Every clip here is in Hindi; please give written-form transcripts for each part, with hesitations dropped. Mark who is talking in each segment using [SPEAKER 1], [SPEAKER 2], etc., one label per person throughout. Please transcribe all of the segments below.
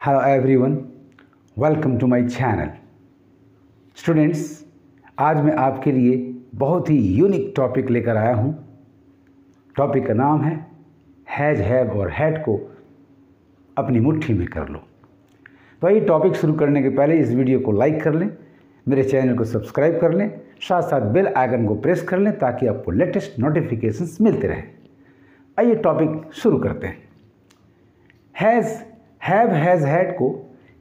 [SPEAKER 1] Hello everyone, welcome to my channel. Students, आज मैं आपके लिए बहुत ही यूनिक टॉपिक लेकर आया हूँ। टॉपिक का नाम है हैज, हैव और हैड को अपनी मुट्ठी में कर लो। तो ये टॉपिक शुरू करने के पहले इस वीडियो को लाइक कर लें, मेरे चैनल को सब्सक्राइब कर लें, साथ साथ बेल आइकन को प्रेस कर लें ताकि आपको लेटेस्ट नोटिफिकेशंस मिलते रहें। आइए टॉपिक शुरू करते हैं। हैज़, हैव, हैज़, हैड को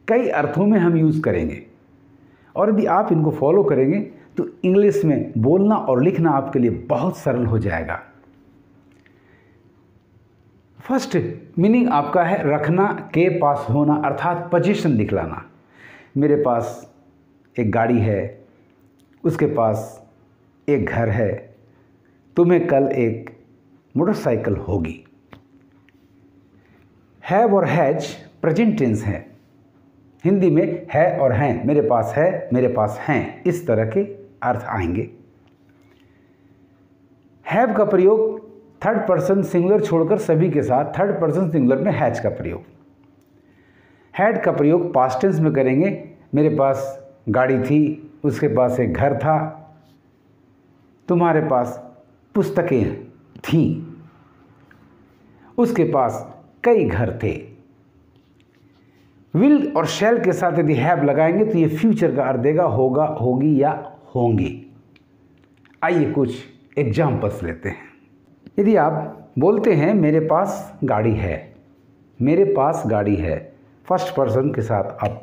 [SPEAKER 1] कई अर्थों में हम यूज़ करेंगे और यदि आप इनको फॉलो करेंगे तो इंग्लिश में बोलना और लिखना आपके लिए बहुत सरल हो जाएगा। फर्स्ट मीनिंग आपका है रखना, के पास होना अर्थात पोजीशन दिखलाना। मेरे पास एक गाड़ी है, उसके पास एक घर है, तुम्हें कल एक मोटरसाइकिल होगी। हैव और हैज प्रेजेंट टेंस है। हिंदी में है और हैं, मेरे पास है, मेरे पास हैं, इस तरह के अर्थ आएंगे। हैव का प्रयोग थर्ड पर्सन सिंगुलर छोड़कर सभी के साथ थर्ड पर्सन सिंगुलर में हैज का प्रयोग। हैड का प्रयोग पास्ट टेंस में करेंगे। मेरे पास गाड़ी थी, उसके पास एक घर था, तुम्हारे पास पुस्तकें थीं, उसके पास कई घर थे। विल और शैल के साथ यदि हैव लगाएंगे तो ये फ्यूचर का अर्थ देगा, होगा, होगी या होंगी। आइए कुछ एग्जाम्पल्स लेते हैं। यदि आप बोलते हैं मेरे पास गाड़ी है, मेरे पास गाड़ी है, फर्स्ट पर्सन के साथ आप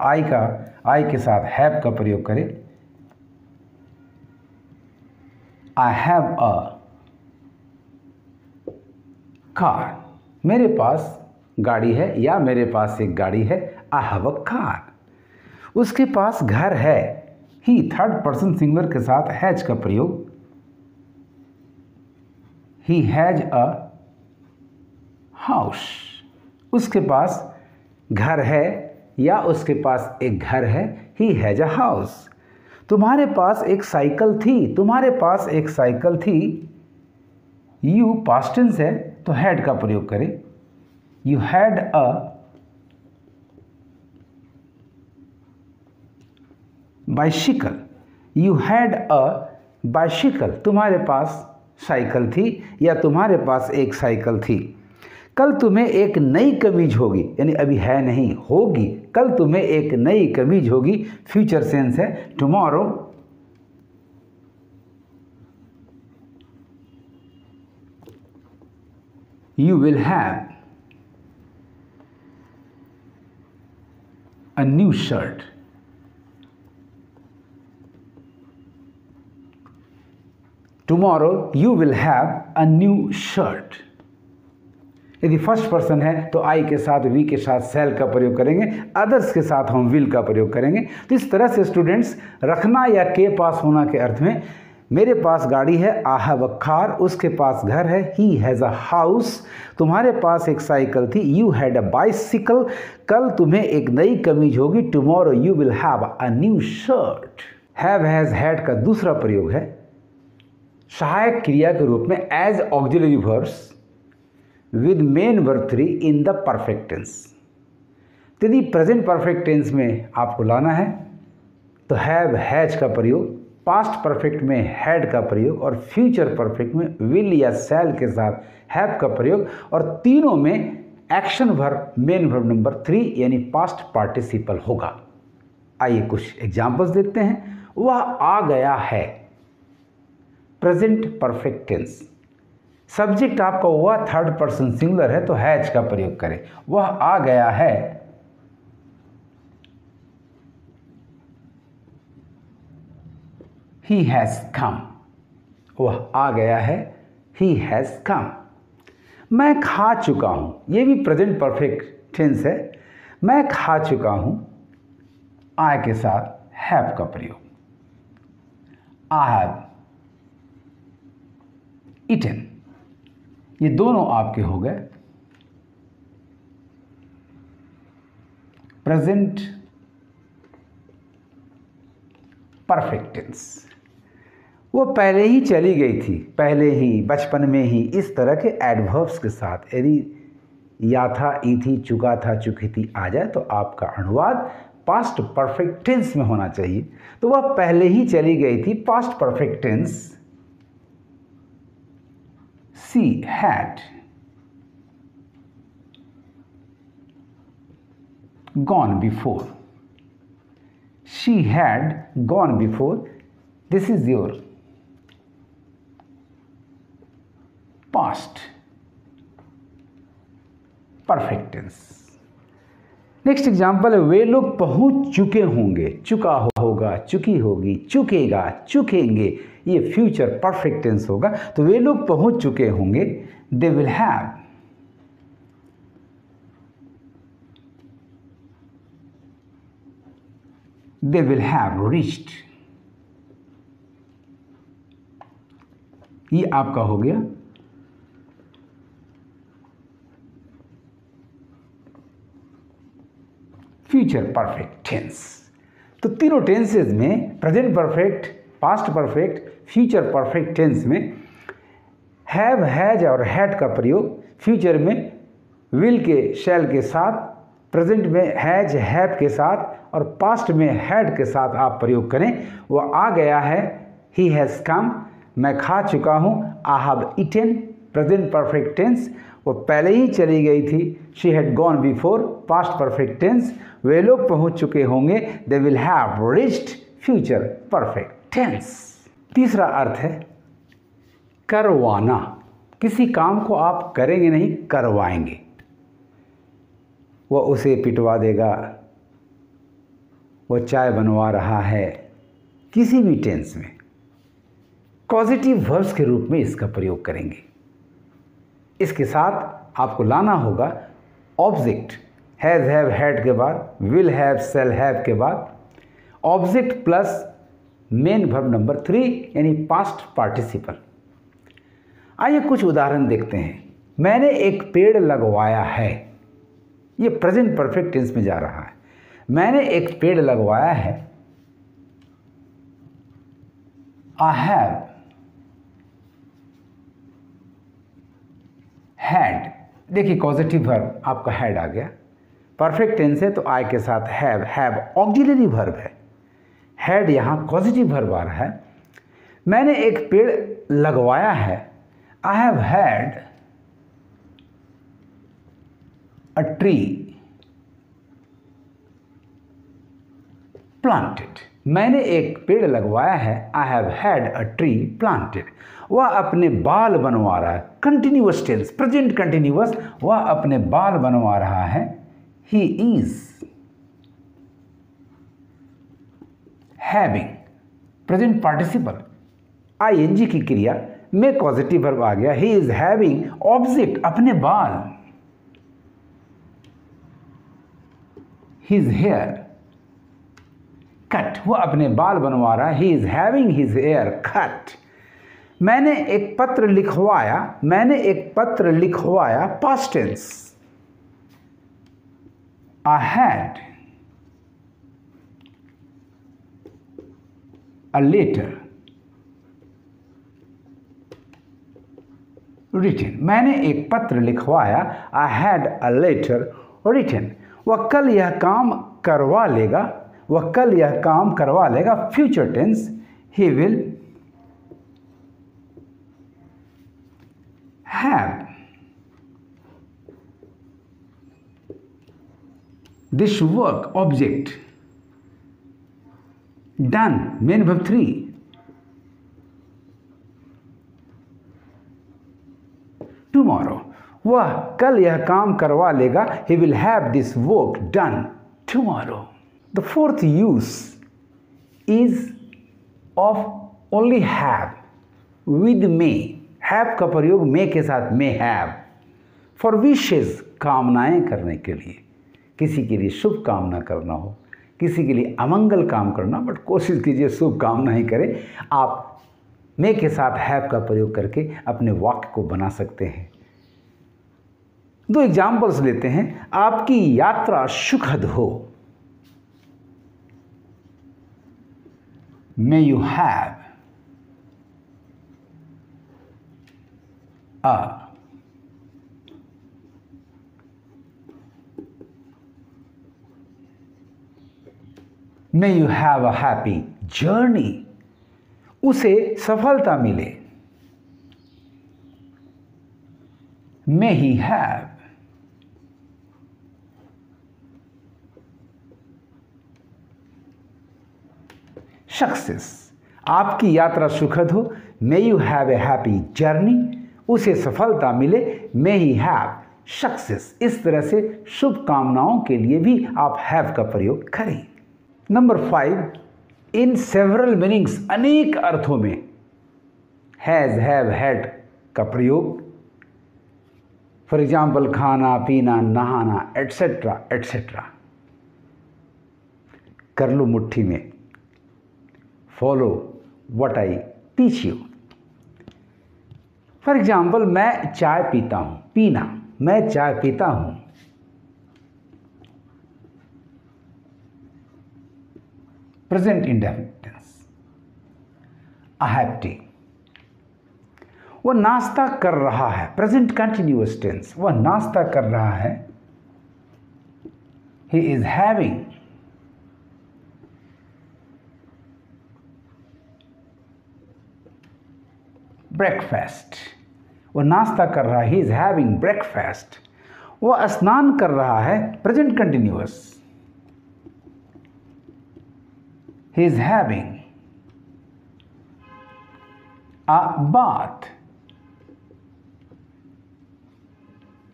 [SPEAKER 1] आई के साथ हैव का प्रयोग करें। आई हैव अ कार, मेरे पास गाड़ी है या मेरे पास एक गाड़ी है, आई हैव अ कार। उसके पास घर है, ही थर्ड पर्सन सिंगुलर के साथ हैज का प्रयोग। ही हैज अ हाउस, उसके पास घर है या उसके पास एक घर है, ही हैज अ हाउस। तुम्हारे पास एक साइकिल थी, तुम्हारे पास एक साइकिल थी। यू पास्ट टेंस है तो हैड का प्रयोग करें। You had a bicycle, you had a bicycle, तुम्हारे पास साइकिल थी या तुम्हारे पास एक साइकिल थी। कल तुम्हें एक नई कमीज होगी, यानी अभी है नहीं, होगी। कल तुम्हें एक नई कमीज होगी, फ्यूचर सेंस है। Tomorrow you will have a new shirt. Tomorrow you will have a new shirt. यदि फर्स्ट पर्सन है तो आई के साथ वी के साथ सेल का प्रयोग करेंगे, अदर्स के साथ हम विल का प्रयोग करेंगे। तो इस तरह से स्टूडेंट्स रखना या के पास होना के अर्थ में मेरे पास गाड़ी है, आई हैव अ कार, उसके पास घर है, ही हैज़ अ हाउस। तुम्हारे पास एक साइकिल थी, यू हैड अ बाइसिकल। कल तुम्हें एक नई कमीज होगी, tomorrow you will have a new shirt. Have, has, had का दूसरा प्रयोग है सहायक क्रिया के रूप में as auxiliary verbs with main verb 3 in the perfect tense. यदि प्रेजेंट परफेक्ट टेंस में आपको लाना है तो हैव, हैज का प्रयोग, पास्ट परफेक्ट में हैड का प्रयोग और फ्यूचर परफेक्ट में विल या शैल के साथ हैव का प्रयोग, और तीनों में action verb main verb number 3 यानी पास्ट पार्टिसिपल होगा। आइए कुछ एग्जांपल्स देखते हैं। वह आ गया है, प्रेजेंट परफेक्ट टेंस। सब्जेक्ट आपका वह थर्ड पर्सन सिंगुलर है तो हैज का प्रयोग करें। वह आ गया है, He has come, वह आ गया है, He has come। मैं खा चुका हूँ, ये भी प्रेजेंट परफेक्ट टेंस है। मैं खा चुका हूँ, I के साथ have का प्रयोग। I have eaten, ये दोनों आपके हो गए प्रेजेंट परफेक्ट टेंस। वो पहले ही चली गई थी, पहले ही, बचपन में ही, इस तरह के एडवर्ब्स के साथ यदि या था, ई थी, चुका था, चुकी थी आ जाए तो आपका अनुवाद पास्ट परफेक्ट टेंस में होना चाहिए। तो वह पहले ही चली गई थी, past perfect tense, she had gone before. She had gone before. This is your past perfect tense. Next example है, वे लोग पहुंच चुके होंगे, चुका होगा, चुकी होगी, चुकेगा, चुकेंगे, ये फ्यूचर परफेक्ट टेंस होगा। तो वे लोग पहुंच चुके होंगे, दे विल हैव reached। ये आपका हो गया फ्यूचर परफेक्ट टेंस। तो तीनों टेंसेज में, present perfect, past perfect, future perfect tense में हैव, हैज और हैड का प्रयोग फ्यूचर में विल के, शैल के साथ, प्रेजेंट में हैज, हैव के साथ और पास्ट में हैड के साथ आप प्रयोग करें। वो आ गया है, ही हैज़ कम, मैं खा चुका हूँ, I have eaten, present perfect tense, वो पहले ही चली गई थी, she had gone before, past perfect tense, वे लोग पहुँच चुके होंगे, they will have reached, future perfect tense. तीसरा अर्थ है करवाना। किसी काम को आप करेंगे नहीं, करवाएंगे। वह उसे पिटवा देगा, वह चाय बनवा रहा है, किसी भी टेंस में पॉजिटिव वर्ब्स के रूप में इसका प्रयोग करेंगे। इसके साथ आपको लाना होगा ऑब्जेक्ट, हैज़, हैव, हैड के बाद, विल हैव, शैल हैव के बाद object plus main verb number 3 यानी पास्ट पार्टिसिपल। आइए कुछ उदाहरण देखते हैं। मैंने एक पेड़ लगवाया है, ये प्रेजेंट परफेक्ट टेंस में जा रहा है। मैंने एक पेड़ लगवाया है, आई हैव हैड, देखिए पॉजिटिव वर्ब आपका हैड आ गया, परफेक्ट टेंस है तो आई के साथ हैव ऑक्सिलरी वर्ब है, हैड यहाँ पॉजिटिव वर्ब आ रहा है। मैंने एक पेड़ लगवाया है, I have had a tree planted. मैंने एक पेड़ लगवाया है, I have had a tree planted. वह अपने बाल बनवा रहा है, कंटिन्यूअस टेंस, प्रेजेंट कंटिन्यूअस, वह अपने बाल बनवा रहा है, he is having, present participle, ING की क्रिया में पॉजिटिव वर्ब आ गया, ही इज हैविंग ऑब्जेक्ट, अपने बाल, हिज हेयर कट, वो अपने बाल बनवा रहा है, he is having his hair cut. मैंने एक पत्र लिखवाया, मैंने एक पत्र लिखवाया, past tense, I had a letter written. मैंने एक पत्र लिखवाया, I had a letter written. वह कल यह काम करवा लेगा, वह कल यह काम करवा लेगा, future tense, he will have this work, object done, main verb 3, tomorrow, वह कल यह काम करवा लेगा, he will have this work done tomorrow. The fourth use is of only have with may. have का प्रयोग may के साथ may have for wishes, कामनाएं करने के लिए, किसी के लिए शुभ कामना करना हो, किसी के लिए अमंगल काम करना, बट कोशिश कीजिए शुभ कामना ही करें। आप may के साथ have का प्रयोग करके अपने वाक्य को बना सकते हैं। दो एग्जाम्पल्स लेते हैं। आपकी यात्रा सुखद हो, may you have a may you have a happy journey, उसे सफलता मिले। मे ही हैव सक्सेस, आपकी यात्रा सुखद हो। May you have a happy journey, उसे सफलता मिले। मे ही हैव सक्सेस, इस तरह से शुभकामनाओं के लिए भी आप हैव का प्रयोग करें। नंबर 5, इन सेवरल मीनिंग्स, अनेक अर्थों में हैज़, हैव, हैड का प्रयोग। फॉर एग्जाम्पल खाना, पीना, नहाना, एट्सेट्रा एट्सेट्रा। कर लो मुट्ठी में, follow what I teach you. For example मैं चाय पीता हूं, पीना, मैं चाय पीता हूं। Present indefinite tense, I have tea. वह नाश्ता कर रहा है, प्रेजेंट कंटिन्यूअस टेंस, वह नाश्ता कर रहा है। ही इज हैविंग ब्रेकफास्ट, वह नाश्ता कर रहा है। He is having breakfast. वह स्नान कर रहा है, present continuous. He is having a bath.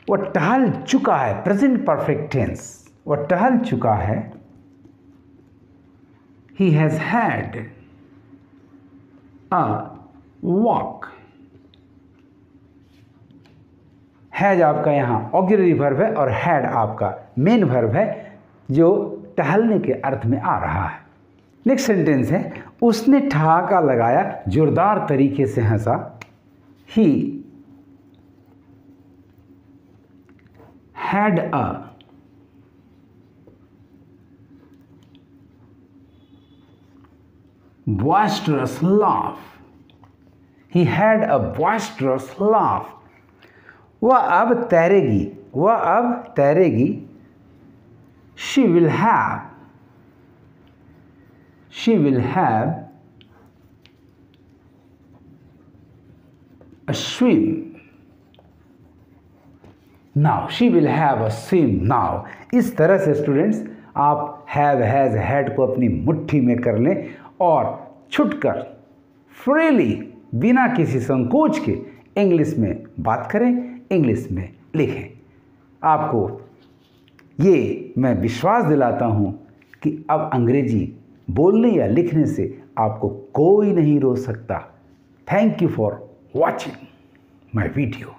[SPEAKER 1] वह टहल चुका है, प्रेजेंट परफेक्ट टेंस, वह टहल चुका है। He has had a walk. Has आपका यहां ऑक्सिलरी वर्ब है और हैड आपका मेन वर्ब है जो टहलने के अर्थ में आ रहा है। नेक्स्ट सेंटेंस है, उसने ठहाका लगाया, जोरदार तरीके से हंसा। He had a boisterous laugh. He had a boisterous laugh. वह अब तैरेगी, वह अब तैरेगी। She will have a swim now. She will have a swim now. इस तरह से स्टूडेंट्स आप हैव, हैज, हैड को अपनी मुट्ठी में कर लें और छुटकर फ्रीली बिना किसी संकोच के इंग्लिश में बात करें, इंग्लिश में लिखें। आपको ये मैं विश्वास दिलाता हूँ कि अब अंग्रेजी बोलने या लिखने से आपको कोई नहीं रोक सकता। Thank you for watching my video.